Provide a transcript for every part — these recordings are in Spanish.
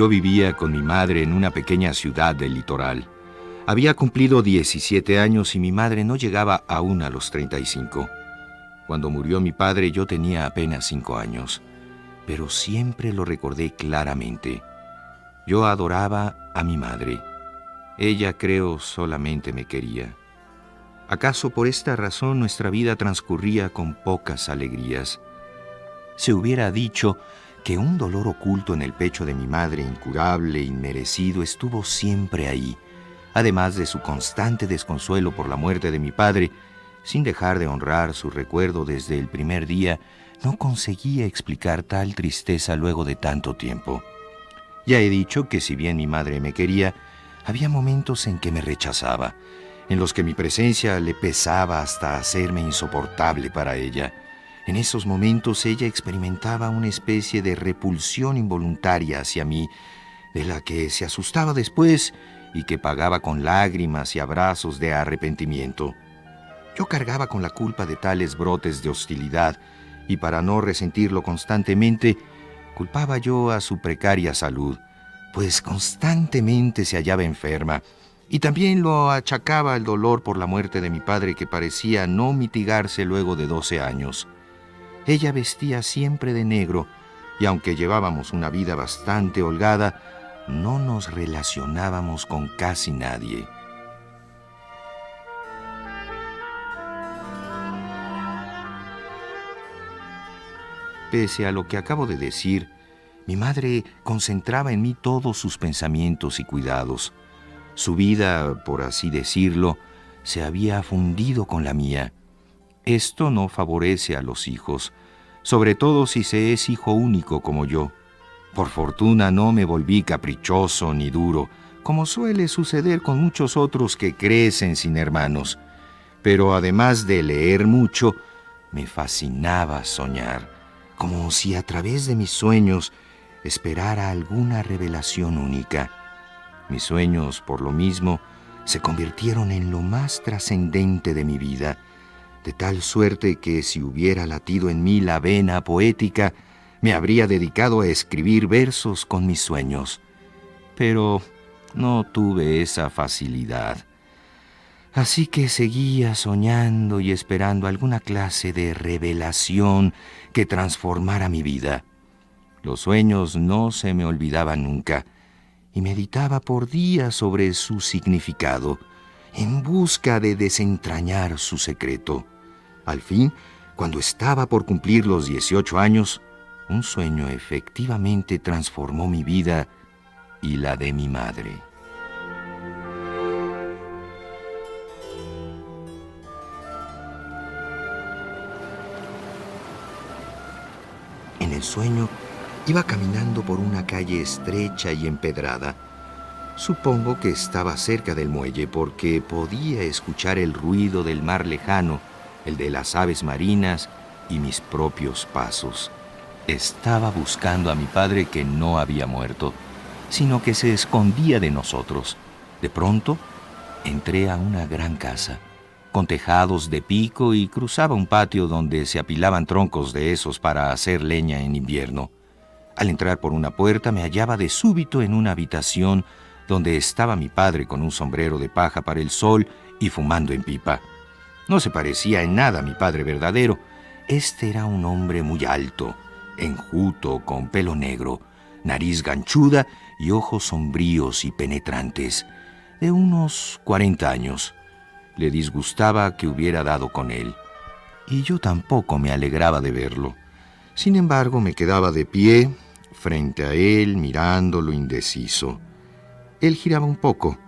Yo vivía con mi madre en una pequeña ciudad del litoral. Había cumplido 17 años y mi madre no llegaba aún a los 35. Cuando murió mi padre yo tenía apenas 5 años, pero siempre lo recordé claramente. Yo adoraba a mi madre. Ella, creo, solamente me quería. ¿Acaso por esta razón nuestra vida transcurría con pocas alegrías? Se hubiera dicho que un dolor oculto en el pecho de mi madre, incurable, inmerecido, estuvo siempre ahí, además de su constante desconsuelo por la muerte de mi padre. Sin dejar de honrar su recuerdo desde el primer día, no conseguía explicar tal tristeza luego de tanto tiempo. Ya he dicho que si bien mi madre me quería, había momentos en que me rechazaba, en los que mi presencia le pesaba hasta hacerme insoportable para ella. En esos momentos ella experimentaba una especie de repulsión involuntaria hacia mí, de la que se asustaba después y que pagaba con lágrimas y abrazos de arrepentimiento. Yo cargaba con la culpa de tales brotes de hostilidad y para no resentirlo constantemente, culpaba yo a su precaria salud, pues constantemente se hallaba enferma, y también lo achacaba al dolor por la muerte de mi padre que parecía no mitigarse luego de 12 años. Ella vestía siempre de negro y aunque llevábamos una vida bastante holgada, no nos relacionábamos con casi nadie. Pese a lo que acabo de decir, mi madre concentraba en mí todos sus pensamientos y cuidados. Su vida, por así decirlo, se había fundido con la mía. Esto no favorece a los hijos, sobre todo si se es hijo único como yo. Por fortuna no me volví caprichoso ni duro, como suele suceder con muchos otros que crecen sin hermanos. Pero además de leer mucho, me fascinaba soñar, como si a través de mis sueños esperara alguna revelación única. Mis sueños, por lo mismo, se convirtieron en lo más trascendente de mi vida, de tal suerte que si hubiera latido en mí la vena poética, me habría dedicado a escribir versos con mis sueños. Pero no tuve esa facilidad. Así que seguía soñando y esperando alguna clase de revelación que transformara mi vida. Los sueños no se me olvidaban nunca, y meditaba por días sobre su significado, en busca de desentrañar su secreto. Al fin, cuando estaba por cumplir los 18 años, un sueño efectivamente transformó mi vida y la de mi madre. En el sueño, iba caminando por una calle estrecha y empedrada. Supongo que estaba cerca del muelle porque podía escuchar el ruido del mar lejano, el de las aves marinas y mis propios pasos. Estaba buscando a mi padre que no había muerto, sino que se escondía de nosotros. De pronto, entré a una gran casa, con tejados de pico y cruzaba un patio donde se apilaban troncos de esos para hacer leña en invierno. Al entrar por una puerta me hallaba de súbito en una habitación donde estaba mi padre con un sombrero de paja para el sol y fumando en pipa. No se parecía en nada a mi padre verdadero. Este era un hombre muy alto, enjuto, con pelo negro, nariz ganchuda y ojos sombríos y penetrantes, de unos 40 años. Le disgustaba que hubiera dado con él, y yo tampoco me alegraba de verlo. Sin embargo, me quedaba de pie frente a él, mirándolo indeciso. Él giraba un poco,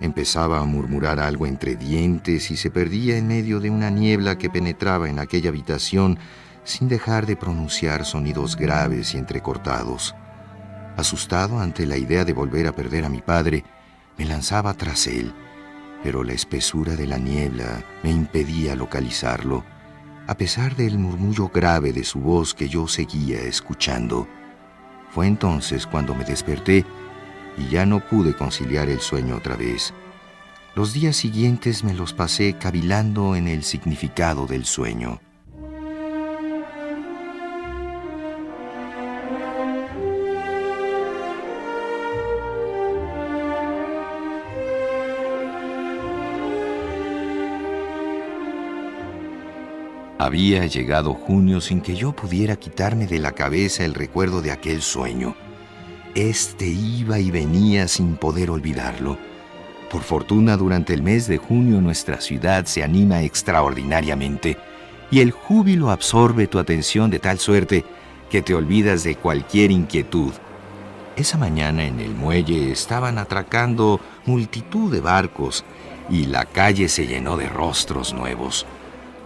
empezaba a murmurar algo entre dientes y se perdía en medio de una niebla que penetraba en aquella habitación sin dejar de pronunciar sonidos graves y entrecortados. Asustado ante la idea de volver a perder a mi padre, me lanzaba tras él, pero la espesura de la niebla me impedía localizarlo, a pesar del murmullo grave de su voz que yo seguía escuchando. Fue entonces cuando me desperté y ya no pude conciliar el sueño otra vez. Los días siguientes me los pasé cavilando en el significado del sueño. Había llegado junio sin que yo pudiera quitarme de la cabeza el recuerdo de aquel sueño. Este iba y venía sin poder olvidarlo. Por fortuna, durante el mes de junio nuestra ciudad se anima extraordinariamente y el júbilo absorbe tu atención de tal suerte que te olvidas de cualquier inquietud. Esa mañana en el muelle estaban atracando multitud de barcos y la calle se llenó de rostros nuevos.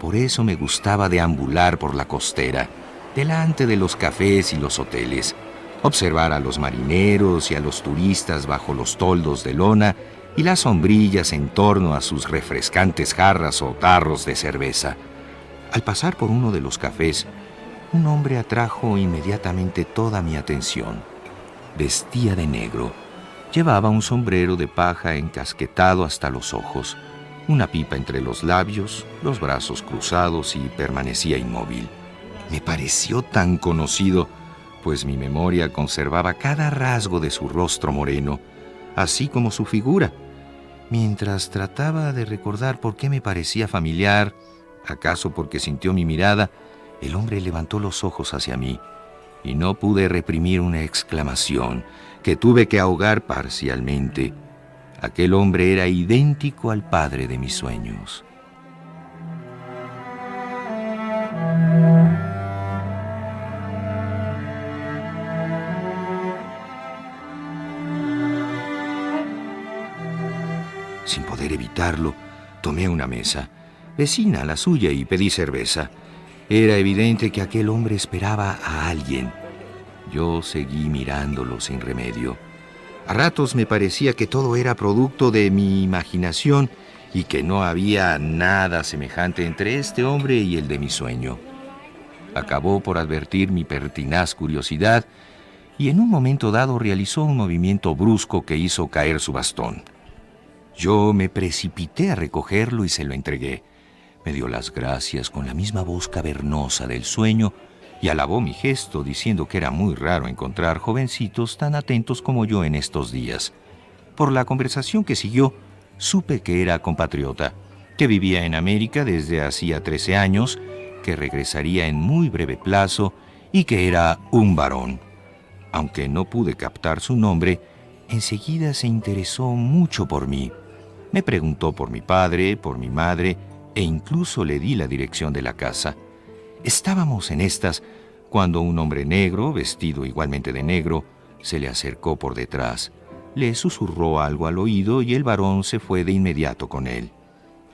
Por eso me gustaba deambular por la costera, delante de los cafés y los hoteles, observar a los marineros y a los turistas bajo los toldos de lona y las sombrillas en torno a sus refrescantes jarras o tarros de cerveza. Al pasar por uno de los cafés, un hombre atrajo inmediatamente toda mi atención. Vestía de negro. Llevaba un sombrero de paja encasquetado hasta los ojos, una pipa entre los labios, los brazos cruzados y permanecía inmóvil. Me pareció tan conocido, pues mi memoria conservaba cada rasgo de su rostro moreno, así como su figura. Mientras trataba de recordar por qué me parecía familiar, acaso porque sintió mi mirada, el hombre levantó los ojos hacia mí y no pude reprimir una exclamación que tuve que ahogar parcialmente. Aquel hombre era idéntico al padre de mis sueños. Sin poder evitarlo, tomé una mesa, vecina a la suya, y pedí cerveza. Era evidente que aquel hombre esperaba a alguien. Yo seguí mirándolo sin remedio. A ratos me parecía que todo era producto de mi imaginación y que no había nada semejante entre este hombre y el de mi sueño. Acabó por advertir mi pertinaz curiosidad y en un momento dado realizó un movimiento brusco que hizo caer su bastón. Yo me precipité a recogerlo y se lo entregué. Me dio las gracias con la misma voz cavernosa del sueño y alabó mi gesto diciendo que era muy raro encontrar jovencitos tan atentos como yo en estos días. Por la conversación que siguió, supe que era compatriota, que vivía en América desde hacía 13 años, que regresaría en muy breve plazo y que era un varón. Aunque no pude captar su nombre, enseguida se interesó mucho por mí. Me preguntó por mi padre, por mi madre, e incluso le di la dirección de la casa. Estábamos en estas cuando un hombre negro, vestido igualmente de negro, se le acercó por detrás. Le susurró algo al oído y el varón se fue de inmediato con él.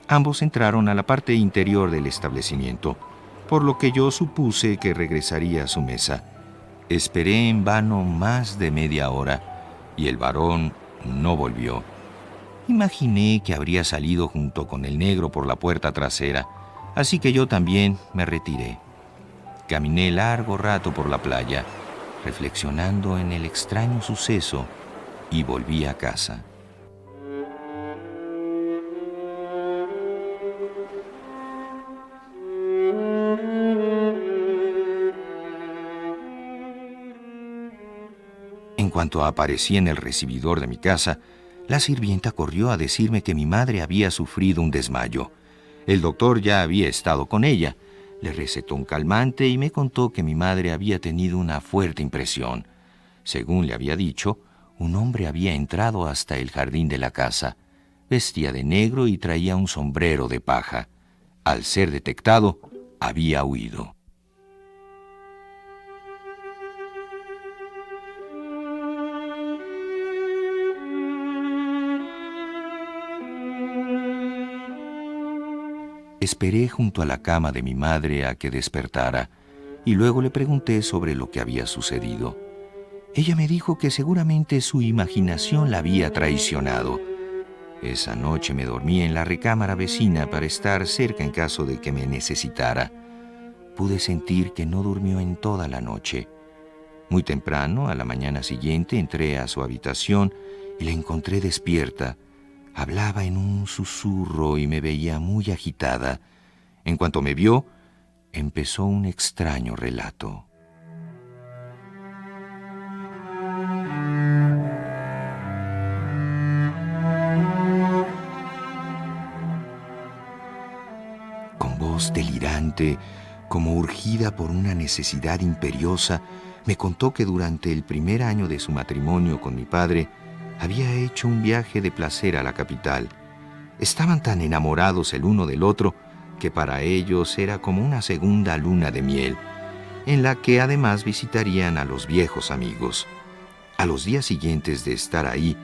Ambos entraron a la parte interior del establecimiento, por lo que yo supuse que regresaría a su mesa. Esperé en vano más de media hora y el varón no volvió. Imaginé que habría salido junto con el negro por la puerta trasera, así que yo también me retiré. Caminé largo rato por la playa, reflexionando en el extraño suceso, y volví a casa. En cuanto aparecí en el recibidor de mi casa, la sirvienta corrió a decirme que mi madre había sufrido un desmayo. El doctor ya había estado con ella. Le recetó un calmante y me contó que mi madre había tenido una fuerte impresión. Según le había dicho, un hombre había entrado hasta el jardín de la casa. Vestía de negro y traía un sombrero de paja. Al ser detectado, había huido. Esperé junto a la cama de mi madre a que despertara y luego le pregunté sobre lo que había sucedido. Ella me dijo que seguramente su imaginación la había traicionado. Esa noche me dormí en la recámara vecina para estar cerca en caso de que me necesitara. Pude sentir que no durmió en toda la noche. Muy temprano, a la mañana siguiente, entré a su habitación y la encontré despierta. Hablaba en un susurro y me veía muy agitada. En cuanto me vio, empezó un extraño relato. Con voz delirante, Como urgida por una necesidad imperiosa, me contó que durante el primer año de su matrimonio con mi padre, había hecho un viaje de placer a la capital. Estaban tan enamorados el uno del otro que para ellos era como una segunda luna de miel, en la que además visitarían a los viejos amigos. A los días siguientes de estar ahí,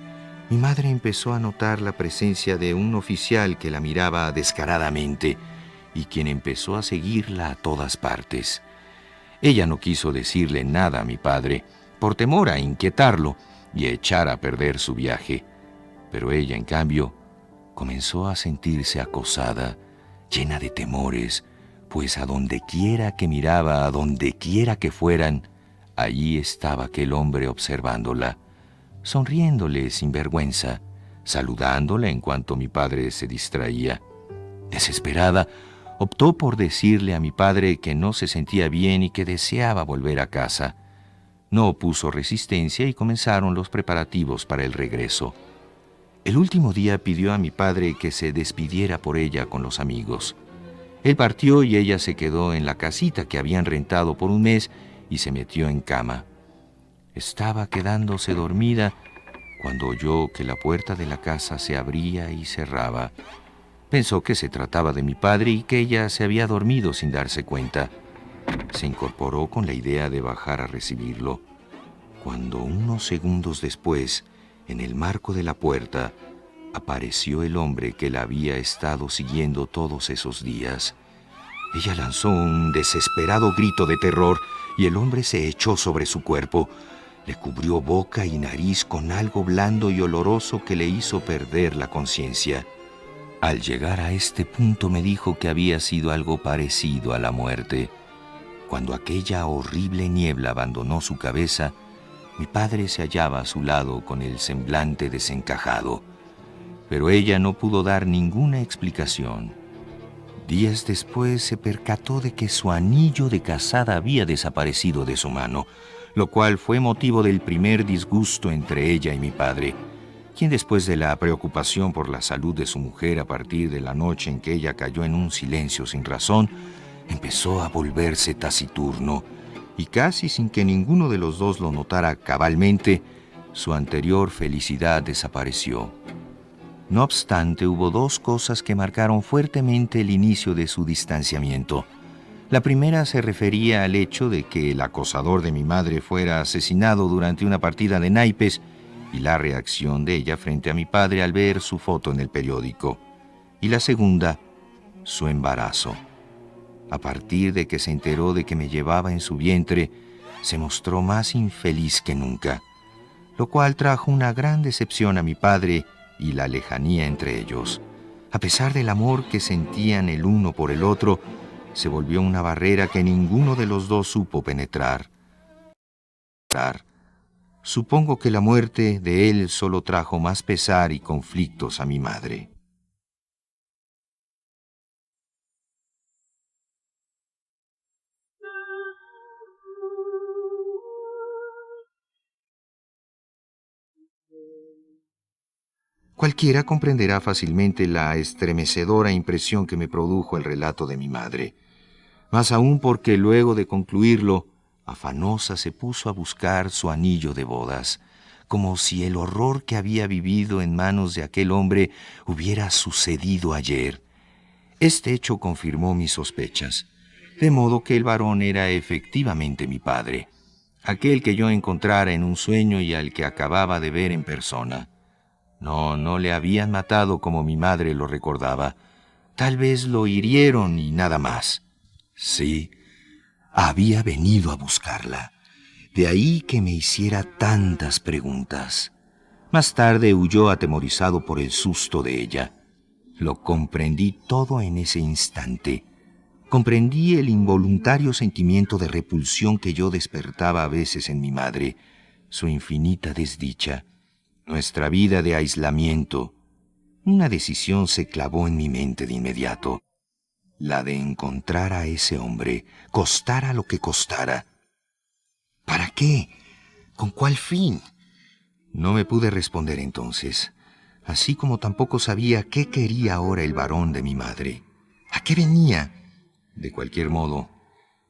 mi madre empezó a notar la presencia de un oficial que la miraba descaradamente y quien empezó a seguirla a todas partes. Ella no quiso decirle nada a mi padre, por temor a inquietarlo y a echar a perder su viaje. Pero ella, en cambio, comenzó a sentirse acosada, llena de temores, pues a donde quiera que miraba, a donde quiera que fueran, allí estaba aquel hombre observándola, sonriéndole sin vergüenza, saludándola en cuanto mi padre se distraía. Desesperada, optó por decirle a mi padre que no se sentía bien y que deseaba volver a casa. No opuso resistencia y comenzaron los preparativos para el regreso. El último día pidió a mi padre que se despidiera por ella con los amigos. Él partió y ella se quedó en la casita que habían rentado por un mes y se metió en cama. Estaba quedándose dormida cuando oyó que la puerta de la casa se abría y cerraba. Pensó que se trataba de mi padre y que ella se había dormido sin darse cuenta. Se incorporó con la idea de bajar a recibirlo, cuando unos segundos después, en el marco de la puerta, apareció el hombre que la había estado siguiendo todos esos días. Ella lanzó un desesperado grito de terror y el hombre se echó sobre su cuerpo. Le cubrió boca y nariz con algo blando y oloroso que le hizo perder la conciencia. Al llegar a este punto me dijo que había sido algo parecido a la muerte. Cuando aquella horrible niebla abandonó su cabeza, mi padre se hallaba a su lado con el semblante desencajado, pero ella no pudo dar ninguna explicación. Días después se percató de que su anillo de casada había desaparecido de su mano, lo cual fue motivo del primer disgusto entre ella y mi padre, quien después de la preocupación por la salud de su mujer a partir de la noche en que ella cayó en un silencio sin razón, empezó a volverse taciturno, y casi sin que ninguno de los dos lo notara cabalmente, su anterior felicidad desapareció. No obstante, hubo dos cosas que marcaron fuertemente el inicio de su distanciamiento. La primera se refería al hecho de que el acosador de mi madre fuera asesinado durante una partida de naipes y la reacción de ella frente a mi padre al ver su foto en el periódico. Y la segunda, su embarazo. A partir de que se enteró de que me llevaba en su vientre, se mostró más infeliz que nunca, lo cual trajo una gran decepción a mi padre y la lejanía entre ellos. A pesar del amor que sentían el uno por el otro, se volvió una barrera que ninguno de los dos supo penetrar. Supongo que la muerte de él solo trajo más pesar y conflictos a mi madre. Cualquiera comprenderá fácilmente la estremecedora impresión que me produjo el relato de mi madre, más aún porque luego de concluirlo, afanosa se puso a buscar su anillo de bodas, como si el horror que había vivido en manos de aquel hombre hubiera sucedido ayer. Este hecho confirmó mis sospechas, de modo que el varón era efectivamente mi padre, aquel que yo encontrara en un sueño y al que acababa de ver en persona. No le habían matado como mi madre lo recordaba. Tal vez lo hirieron y nada más. Sí, había venido a buscarla. De ahí que me hiciera tantas preguntas. Más tarde huyó atemorizado por el susto de ella. Lo comprendí todo en ese instante. Comprendí el involuntario sentimiento de repulsión que yo despertaba a veces en mi madre, su infinita desdicha, nuestra vida de aislamiento. Una decisión se clavó en mi mente de inmediato, la de encontrar a ese hombre, costara lo que costara. ¿Para qué? ¿Con cuál fin? No me pude responder entonces, así como tampoco sabía qué quería ahora el varón de mi madre. ¿A qué venía? De cualquier modo,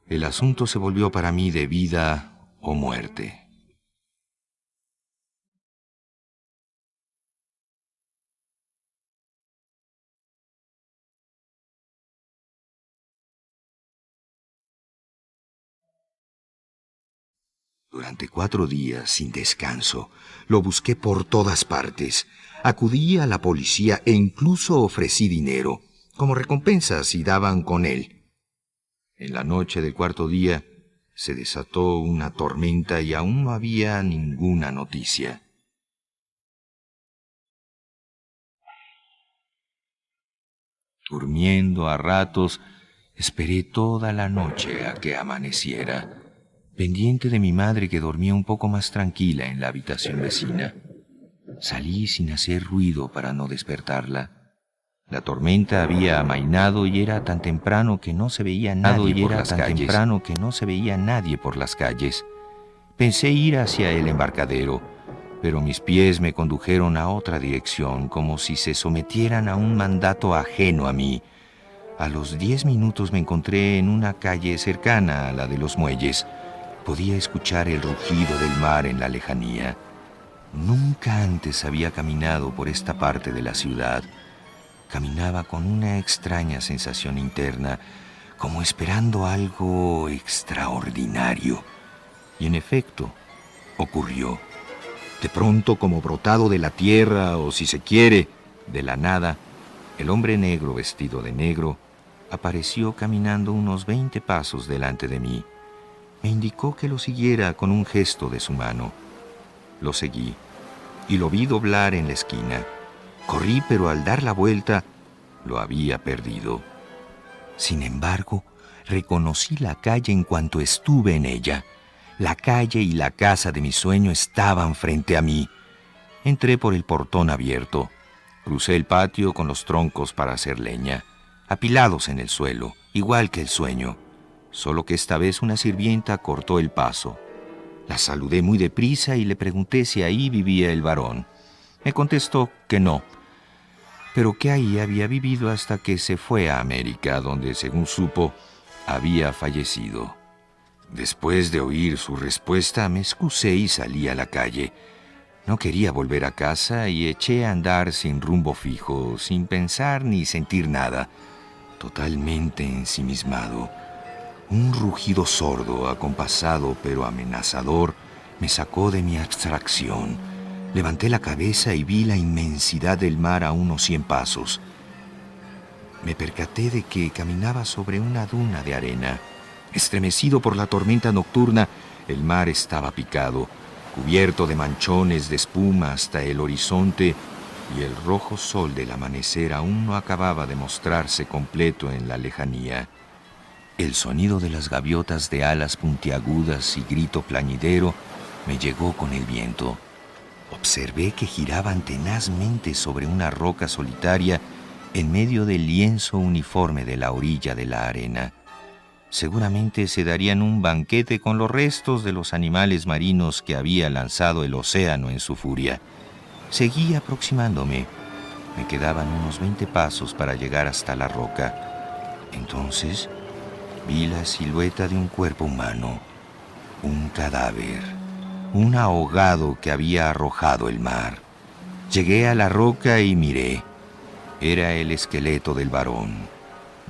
El asunto se volvió para mí de vida o muerte. Durante 4 días, sin descanso, lo busqué por todas partes. Acudí a la policía e incluso ofrecí dinero, como recompensa si daban con él. En la noche del 4.º día, se desató una tormenta y aún no había ninguna noticia. Durmiendo a ratos, esperé toda la noche a que amaneciera, pendiente de mi madre que dormía un poco más tranquila en la habitación vecina. Salí sin hacer ruido para no despertarla. La tormenta había amainado y era tan temprano que no se veía nadie por las calles. Pensé ir hacia el embarcadero, pero mis pies me condujeron a otra dirección, como si se sometieran a un mandato ajeno a mí. A los 10 minutos me encontré en una calle cercana a la de los muelles. Podía escuchar el rugido del mar en la lejanía. Nunca antes había caminado por esta parte de la ciudad. Caminaba con una extraña sensación interna, como esperando algo extraordinario. Y en efecto, ocurrió. De pronto, como brotado de la tierra, o si se quiere, de la nada, el hombre negro vestido de negro apareció caminando unos 20 pasos delante de mí. Me indicó que lo siguiera con un gesto de su mano. Lo seguí y lo vi doblar en la esquina. Corrí, pero al dar la vuelta lo había perdido. Sin embargo, reconocí la calle en cuanto estuve en ella. La calle y la casa de mi sueño estaban frente a mí. Entré por el portón abierto. Crucé el patio con los troncos para hacer leña, apilados en el suelo, igual que el sueño, solo que esta vez una sirvienta cortó el paso. La saludé muy deprisa y le pregunté si ahí vivía el varón. Me contestó que no, pero que ahí había vivido hasta que se fue a América, donde, según supo, había fallecido. Después de oír su respuesta, me excusé y salí a la calle. No quería volver a casa y eché a andar sin rumbo fijo, sin pensar ni sentir nada, totalmente ensimismado. Un rugido sordo, acompasado pero amenazador, me sacó de mi abstracción. Levanté la cabeza y vi la inmensidad del mar a unos 100 pasos. Me percaté de que caminaba sobre una duna de arena. Estremecido por la tormenta nocturna, el mar estaba picado, cubierto de manchones de espuma hasta el horizonte, y el rojo sol del amanecer aún no acababa de mostrarse completo en la lejanía. El sonido de las gaviotas de alas puntiagudas y grito plañidero me llegó con el viento. Observé que giraban tenazmente sobre una roca solitaria en medio del lienzo uniforme de la orilla de la arena. Seguramente se darían un banquete con los restos de los animales marinos que había lanzado el océano en su furia. Seguí aproximándome. Me quedaban unos 20 pasos para llegar hasta la roca. Entonces vi la silueta de un cuerpo humano, un cadáver, un ahogado que había arrojado el mar. Llegué a la roca y miré. Era el esqueleto del varón,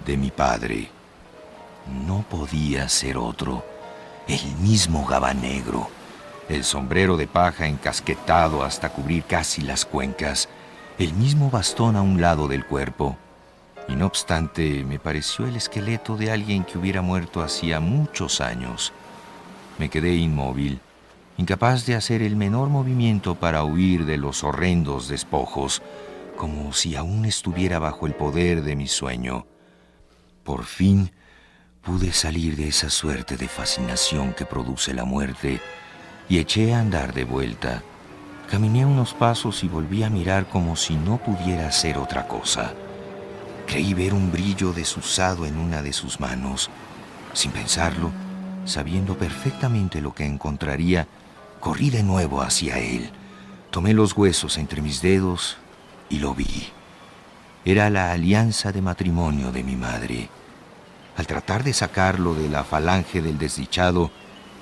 de mi padre. No podía ser otro, el mismo gabanegro, el sombrero de paja encasquetado hasta cubrir casi las cuencas, el mismo bastón a un lado del cuerpo. Y no obstante, me pareció el esqueleto de alguien que hubiera muerto hacía muchos años. Me quedé inmóvil, incapaz de hacer el menor movimiento para huir de los horrendos despojos, como si aún estuviera bajo el poder de mi sueño. Por fin pude salir de esa suerte de fascinación que produce la muerte y eché a andar de vuelta. Caminé unos pasos y volví a mirar como si no pudiera hacer otra cosa. Creí ver un brillo desusado en una de sus manos. Sin pensarlo, sabiendo perfectamente lo que encontraría, corrí de nuevo hacia él. Tomé los huesos entre mis dedos y lo vi. Era la alianza de matrimonio de mi madre. Al tratar de sacarlo de la falange del desdichado,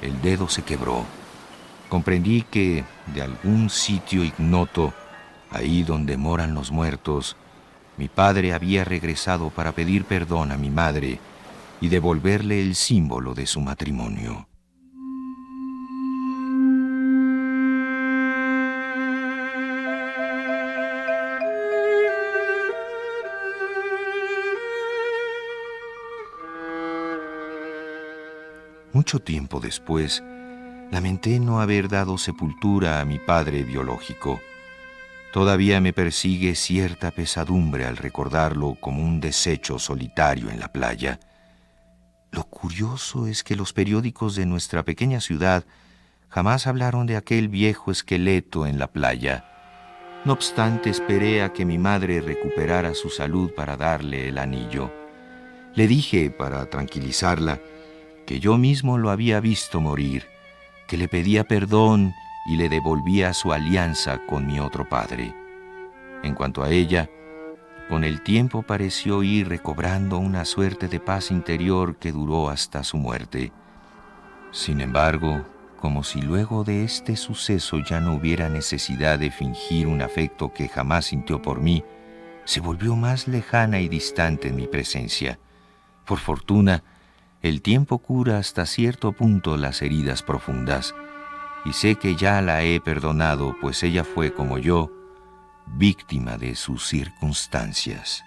el dedo se quebró. Comprendí que de algún sitio ignoto, ahí donde moran los muertos, mi padre había regresado para pedir perdón a mi madre y devolverle el símbolo de su matrimonio. Mucho tiempo después, lamenté no haber dado sepultura a mi padre biológico. Todavía me persigue cierta pesadumbre al recordarlo como un desecho solitario en la playa. Lo curioso es que los periódicos de nuestra pequeña ciudad jamás hablaron de aquel viejo esqueleto en la playa. No obstante, esperé a que mi madre recuperara su salud para darle el anillo. Le dije, para tranquilizarla, que yo mismo lo había visto morir, que le pedía perdón y le devolvía su alianza con mi otro padre. En cuanto a ella, con el tiempo pareció ir recobrando una suerte de paz interior que duró hasta su muerte. Sin embargo, como si luego de este suceso ya no hubiera necesidad de fingir un afecto que jamás sintió por mí, se volvió más lejana y distante en mi presencia. Por fortuna, el tiempo cura hasta cierto punto las heridas profundas, y sé que ya la he perdonado, pues ella fue, como yo, víctima de sus circunstancias.